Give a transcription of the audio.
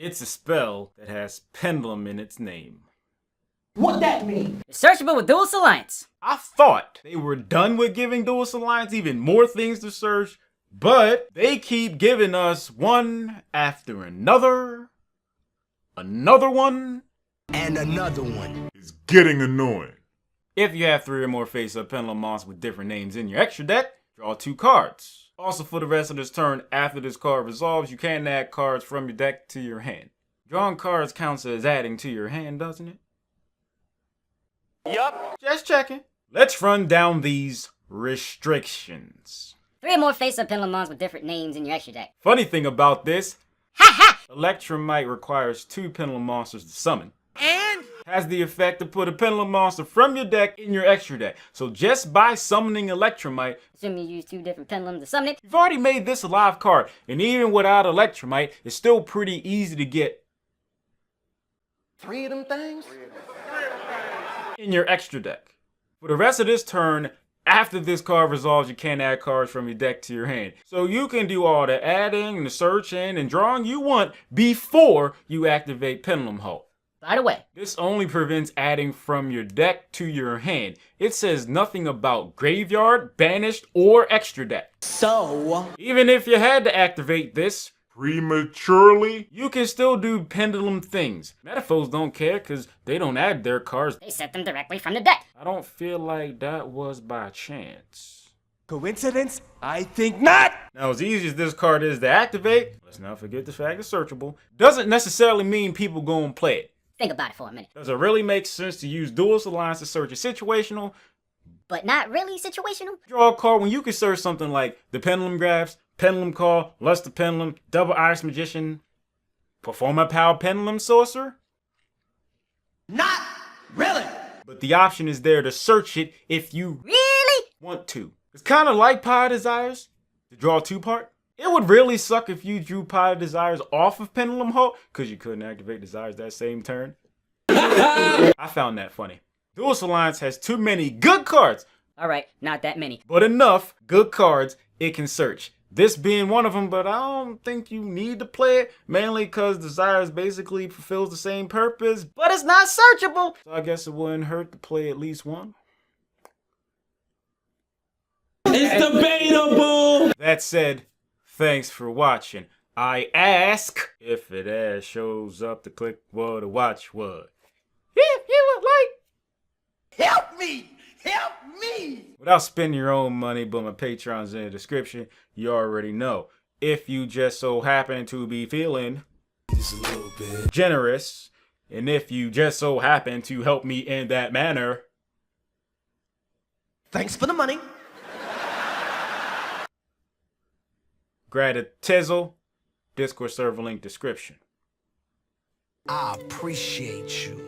It's a spell that has pendulum in its name. What that mean? It's searchable with Dual Alliance. I thought they were done with giving Dual Alliance even more things to search, but they keep giving us one after another one, And another one. It's getting annoying. If you have 3 or more face-up pendulum monsters with different names in your extra deck, draw 2 cards. Also, for the rest of this turn, after this card resolves, you can add cards from your deck to your hand. Drawing cards counts as adding to your hand, doesn't it? Yup. Just checking. Let's run down these restrictions. 3 or more face-up pendulum mons with different names in your extra deck. Funny thing about this, Electromite requires 2 pendulum monsters to summon. And Has the effect to put a pendulum monster from your deck in your extra deck. So just by summoning Electromite, Assuming you use 2 different pendulums to summon it. you've already made this a live card. And even without Electromite, it's still pretty easy to get 3 of them things? in your extra deck. For the rest of this turn, after this card resolves, you can add cards from your deck to your hand. So you can do all the adding, the searching, and drawing you want before you activate Pendulum Halt. By the way, This only prevents adding from your deck to your hand. It says nothing about graveyard, banished, or extra deck. So, Even if you had to activate this, Prematurely? you can still do pendulum things. Metaphors don't care because they don't add their cards. they set them directly from the deck. I don't feel like that was by chance. coincidence? I think not. Now, as easy as this card is to activate, let's not forget the fact it's searchable, doesn't necessarily mean people go and play it. Think about it for a minute. Does it really make sense to use Dual Alliance to search a situational? But not really situational. Draw a card when you can search something like the Pendulum Grasp, Pendulum Call, Luster Pendulum, Double Iris Magician, Performer Power Pendulum Sorcerer. Not really. But the option is there to search it if you Really? want to. It's kind of like Power Desires, the draw 2-part. It would really suck if you drew Power Desires off of Pendulum Halt, because you couldn't activate Desires that same turn. I found that funny. Dual Alliance has too many good cards, Alright, not that many. but enough good cards it can search. This being one of them, but I don't think you need to play it, mainly because Desires basically fulfills the same purpose, but it's not searchable. So I guess it wouldn't hurt to play at least one. It's debatable. That said, thanks for watching. I ask if it as shows up to click what to watch what. If you would like. Help me. Help me. Without spending your own money, but my Patreon's in the description, you already know. If you just so happen to be feeling Just a little bit. generous, and if you just so happen to help me in that manner, Thanks for the money. gratitizzle, Discord server link description. I appreciate you.